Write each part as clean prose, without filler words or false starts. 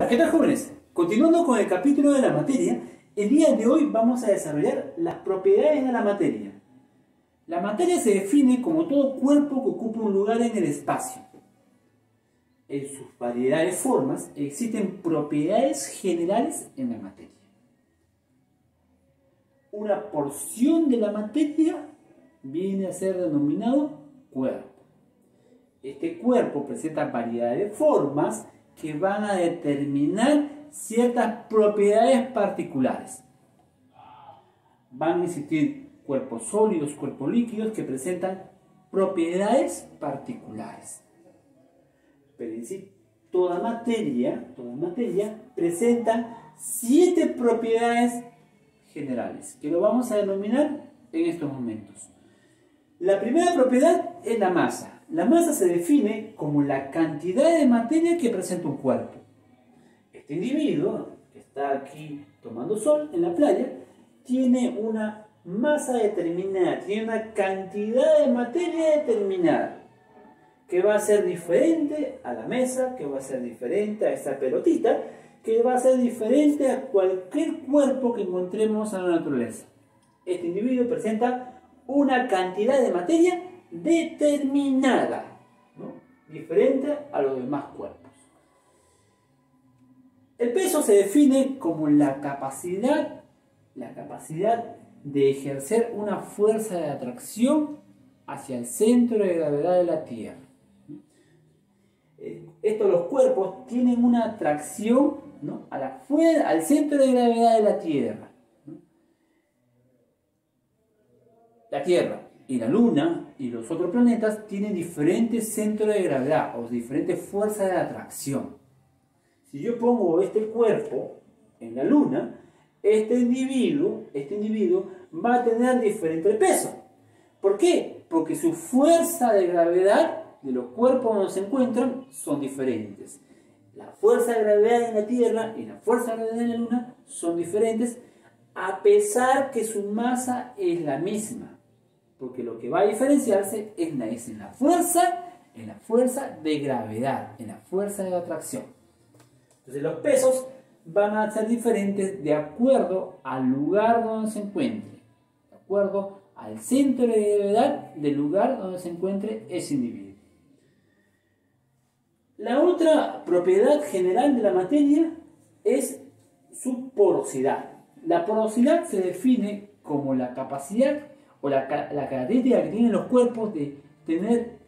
¿Qué tal, jóvenes? Continuando con el capítulo de la materia, el día de hoy vamos a desarrollar las propiedades de la materia. La materia se define como todo cuerpo que ocupa un lugar en el espacio. En sus variedades de formas existen propiedades generales en la materia. Una porción de la materia viene a ser denominado cuerpo. Este cuerpo presenta variedad de formas que van a determinar ciertas propiedades particulares. Van a existir cuerpos sólidos, cuerpos líquidos que presentan propiedades particulares. Pero en sí, toda materia presenta 7 propiedades generales, que lo vamos a denominar en estos momentos. La primera propiedad es la masa. La masa se define como la cantidad de materia que presenta un cuerpo. Este individuo, que está aquí tomando sol en la playa, tiene una masa determinada, tiene una cantidad de materia determinada, que va a ser diferente a la mesa, que va a ser diferente a esta pelotita, que va a ser diferente a cualquier cuerpo que encontremos en la naturaleza. Este individuo presenta una cantidad de materia determinada, ¿no? Diferente a los demás cuerpos. El peso se define como la capacidad de ejercer una fuerza de atracción hacia el centro de gravedad de la Tierra. Los cuerpos tienen una atracción, ¿no?, al centro de gravedad de la Tierra. La Tierra y la Luna y los otros planetas tienen diferentes centros de gravedad o diferentes fuerzas de atracción. Si yo pongo este cuerpo en la Luna, este individuo va a tener diferente peso. ¿Por qué? Porque su fuerza de gravedad de los cuerpos donde se encuentran son diferentes. La fuerza de gravedad en la Tierra y la fuerza de gravedad en la Luna son diferentes, a pesar que su masa es la misma. Porque lo que va a diferenciarse es en la fuerza de gravedad, en la fuerza de atracción. Entonces los pesos van a ser diferentes de acuerdo al lugar donde se encuentre, de acuerdo al centro de gravedad del lugar donde se encuentre ese individuo. La otra propiedad general de la materia es su porosidad. La porosidad se define como la capacidad o la característica que tienen los cuerpos de tener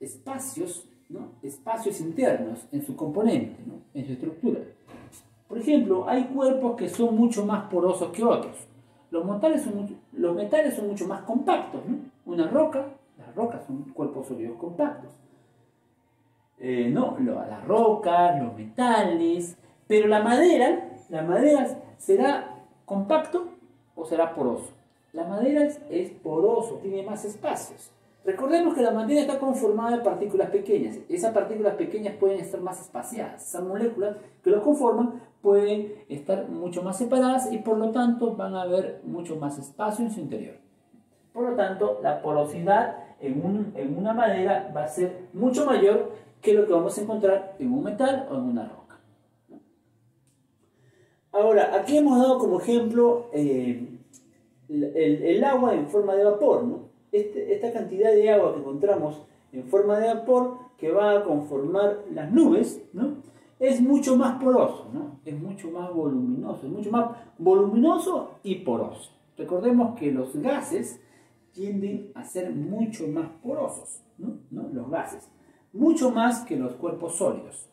espacios, ¿no?, espacios internos en su componente, ¿no?, en su estructura. Por ejemplo, hay cuerpos que son mucho más porosos que otros. Los metales son mucho más compactos, ¿no? Las rocas son cuerpos sólidos compactos. Las rocas, los metales, pero la madera será compacto o será poroso. La madera es poroso, tiene más espacios. Recordemos que la materia está conformada de partículas pequeñas. Esas partículas pequeñas pueden estar más espaciadas. Esas moléculas que los conforman pueden estar mucho más separadas y por lo tanto van a haber mucho más espacio en su interior. Por lo tanto, la porosidad en una madera va a ser mucho mayor que lo que vamos a encontrar en un metal o en una roca. Ahora, aquí hemos dado como ejemplo el agua en forma de vapor, ¿no? Esta cantidad de agua que encontramos en forma de vapor que va a conformar las nubes, ¿no?, es mucho más poroso, ¿no?, es mucho más voluminoso y poroso. Recordemos que los gases tienden a ser mucho más porosos, ¿no? Los gases, mucho más que los cuerpos sólidos.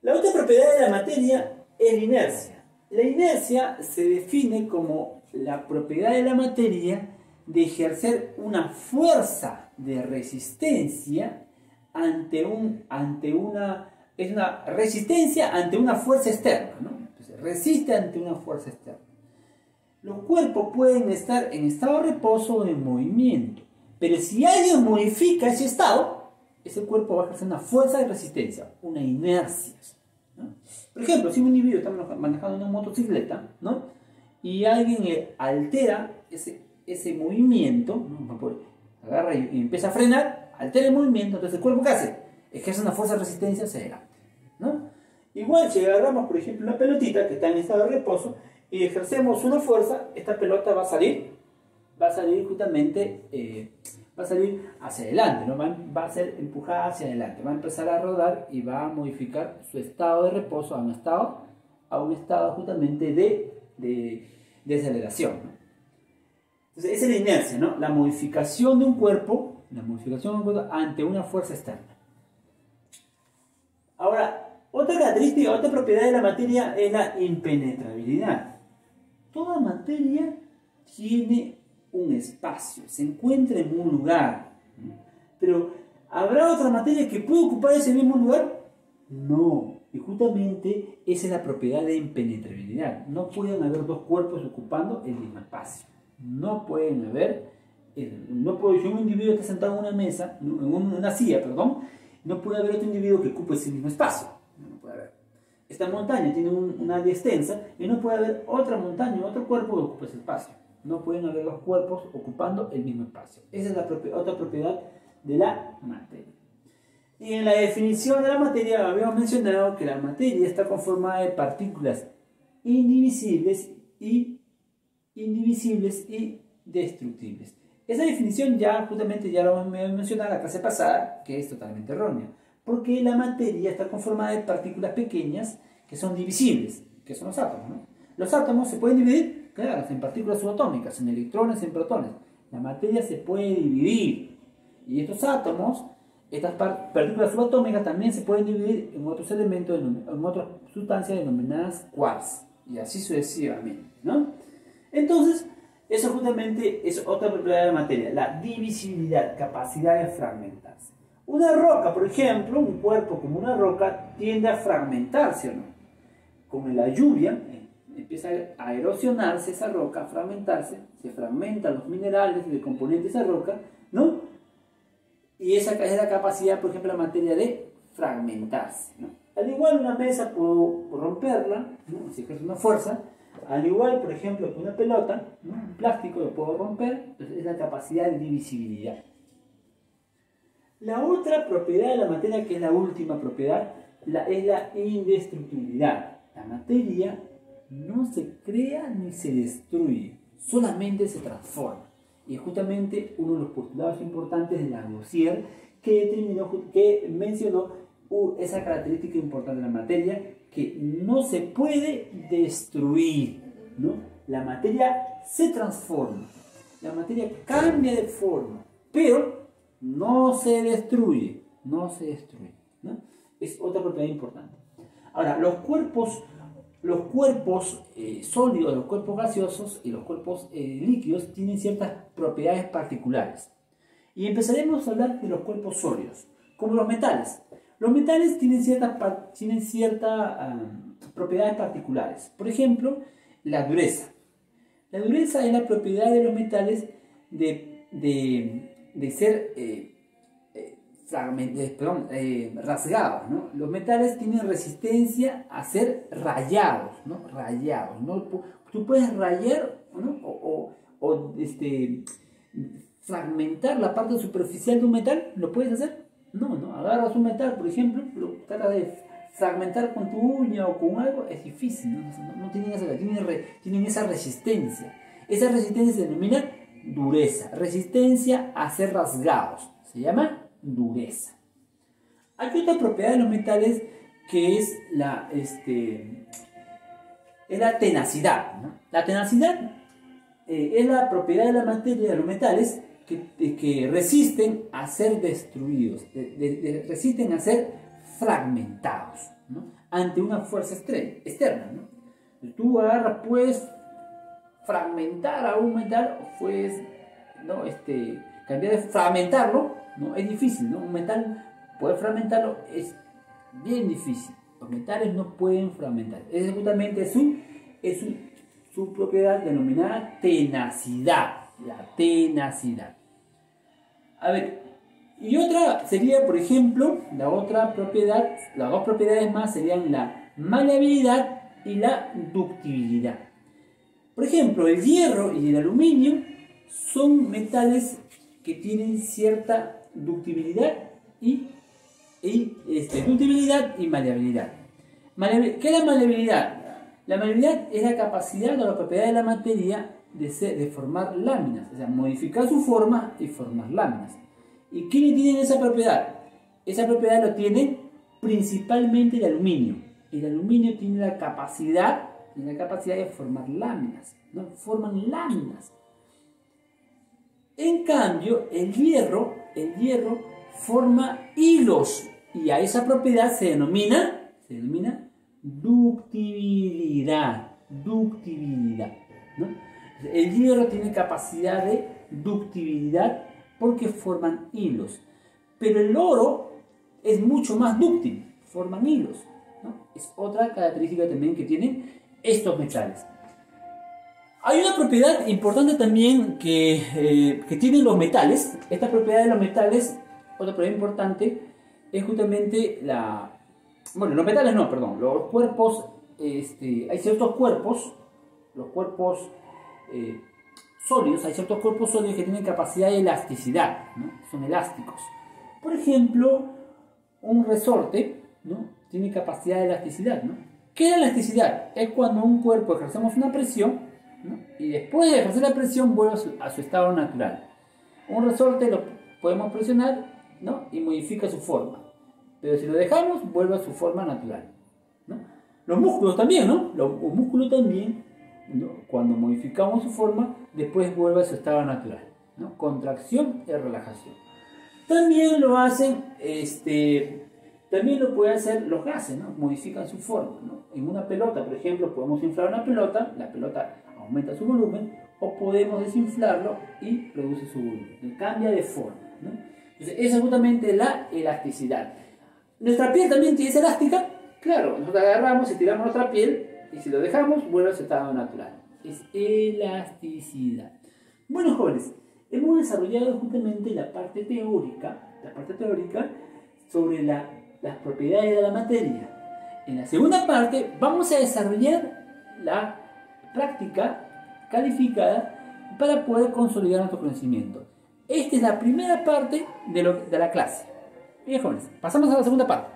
La otra propiedad de la materia es la inercia. La inercia se define como la propiedad de la materia de ejercer una fuerza de resistencia es una resistencia ante una fuerza externa, ¿no? Entonces, resiste ante una fuerza externa. Los cuerpos pueden estar en estado de reposo o en movimiento, pero si alguien modifica ese estado, ese cuerpo va a ejercer una fuerza de resistencia, una inercia, ¿no? Por ejemplo, si un individuo está manejando una motocicleta, ¿no?, y alguien altera ese movimiento, ¿no?, agarra y empieza a frenar, altera el movimiento, entonces el cuerpo, ¿qué hace? Ejerce una fuerza de resistencia hacia adelante, ¿no? Igual si agarramos, por ejemplo, una pelotita que está en estado de reposo y ejercemos una fuerza, esta pelota va a salir justamente, va a salir hacia adelante, ¿no? Va a ser empujada hacia adelante, va a empezar a rodar y va a modificar su estado de reposo a un estado justamente de aceleración, ¿no? Entonces, esa es la inercia, ¿no? La modificación de un cuerpo ante una fuerza externa. Ahora, otra característica, otra propiedad de la materia es la impenetrabilidad. Toda materia tiene un espacio, se encuentra en un lugar, ¿no? Pero ¿habrá otra materia que pueda ocupar ese mismo lugar? No, y justamente esa es la propiedad de impenetrabilidad. No pueden haber dos cuerpos ocupando el mismo espacio. No pueden haber, si un individuo está sentado en una mesa, en una silla, perdón, no puede haber otro individuo que ocupe ese mismo espacio. No puede haber. Esta montaña tiene una área extensa y no puede haber otra montaña, otro cuerpo que ocupe ese espacio. No pueden haber dos cuerpos ocupando el mismo espacio. Esa es otra propiedad de la materia. Y en la definición de la materia habíamos mencionado que la materia está conformada de partículas indivisibles y destructibles. Esa definición justamente ya lo mencioné en la clase pasada, que es totalmente errónea, porque la materia está conformada de partículas pequeñas que son divisibles, que son los átomos, ¿no? Los átomos se pueden dividir, claro, en partículas subatómicas, en electrones, en protones. La materia se puede dividir, y estos átomos, estas partículas subatómicas también se pueden dividir en otros elementos, en otras sustancias denominadas quarks, y así sucesivamente, ¿no? Entonces, eso justamente es otra propiedad de la materia, la divisibilidad, capacidad de fragmentarse. Una roca, por ejemplo, un cuerpo como una roca tiende a fragmentarse, ¿o no? Con la lluvia empieza a erosionarse esa roca, a fragmentarse, se fragmentan los minerales de componentes de esa roca, ¿no? Y esa es la capacidad, por ejemplo, de la materia de fragmentarse, ¿no? Al igual una mesa puedo romperla, ¿no? Si ejerce una fuerza. Al igual, por ejemplo, que una pelota, ¿no? Un plástico lo puedo romper, entonces es la capacidad de divisibilidad. La otra propiedad de la materia, que es la última propiedad, es la indestructibilidad. La materia no se crea ni se destruye, solamente se transforma. Y es justamente uno de los postulados importantes de Lavoisier que mencionó esa característica importante de la materia, que no se puede destruir, ¿no? La materia se transforma, la materia cambia de forma, pero no se destruye, ¿no? Es otra propiedad importante. Ahora, los cuerpos sólidos, los cuerpos gaseosos y los cuerpos líquidos tienen ciertas propiedades particulares. Y empezaremos a hablar de los cuerpos sólidos, como los metales. Los metales tienen ciertas propiedades particulares. Por ejemplo, la dureza. La dureza es la propiedad de los metales de ser rasgados, ¿no? Los metales tienen resistencia a ser rayados, ¿no? Tú puedes rayar, ¿no? Fragmentar la parte superficial de un metal, ¿lo puedes hacer? No, agarras un metal, por ejemplo, lo tratas de fragmentar con tu uña o con algo, es difícil, no tienen esa resistencia. Esa resistencia se denomina dureza, resistencia a ser rasgados, se llama dureza. Hay otra propiedad de los metales que es la tenacidad, ¿no? La tenacidad es la propiedad de la materia, de los metales, que resisten a ser destruidos, resisten a ser fragmentados, ¿no? Ante una fuerza externa, ¿no? Si tú agarras, puedes fragmentar a un metal, puedes, ¿no? Cambiar de fragmentarlo, ¿no? Es difícil, ¿no? Un metal, poder fragmentarlo es bien difícil. Los metales no pueden fragmentar. Es justamente su propiedad denominada tenacidad. La tenacidad. A ver, y otra sería, por ejemplo, las dos propiedades más serían la maleabilidad y la ductibilidad. Por ejemplo, el hierro y el aluminio son metales que tienen cierta ductibilidad y maleabilidad. ¿Qué es la maleabilidad? La maleabilidad es la capacidad o la propiedad de la materia de formar láminas, o sea, modificar su forma y formar láminas. ¿Y quiénes tienen esa propiedad? Esa propiedad lo tiene principalmente el aluminio. El aluminio tiene la capacidad de formar láminas, ¿no? Forman láminas. En cambio, el hierro forma hilos y a esa propiedad se denomina ductibilidad, ¿no? El hierro tiene capacidad de ductibilidad porque forman hilos, pero el oro es mucho más dúctil, forman hilos, ¿no? Es otra característica también que tienen estos metales. Hay una propiedad importante también que tienen los metales. Esta propiedad de los metales, otra propiedad importante, es justamente los metales no, perdón, los cuerpos, hay ciertos cuerpos, los cuerpos sólidos, hay ciertos cuerpos sólidos que tienen capacidad de elasticidad, ¿no? Son elásticos. Por ejemplo, un resorte, ¿no? Tiene capacidad de elasticidad, ¿no? ¿Qué es la elasticidad? Es cuando un cuerpo ejercemos una presión, ¿no? Y después de ejercer la presión vuelve a su estado natural. Un resorte lo podemos presionar, ¿no? Y modifica su forma. Pero si lo dejamos, vuelve a su forma natural, ¿no? Los músculos también, ¿no? Los músculos también, ¿no? Cuando modificamos su forma, después vuelve a su estado natural, ¿no? Contracción y relajación. También lo hacen, también lo pueden hacer los gases, ¿no? Modifican su forma, ¿no? En una pelota, por ejemplo, podemos inflar una pelota, la pelota aumenta su volumen, o podemos desinflarlo y reduce su volumen, cambia de forma, ¿no? Entonces, esa es justamente la elasticidad. Nuestra piel también es elástica, claro, nosotros agarramos y tiramos nuestra piel, y si lo dejamos, vuelve a su estado natural. Es elasticidad. Bueno, jóvenes, hemos desarrollado justamente la parte teórica sobre las propiedades de la materia. En la segunda parte vamos a desarrollar la práctica calificada para poder consolidar nuestro conocimiento. Esta es la primera parte de la clase. Bien, jóvenes, pasamos a la segunda parte.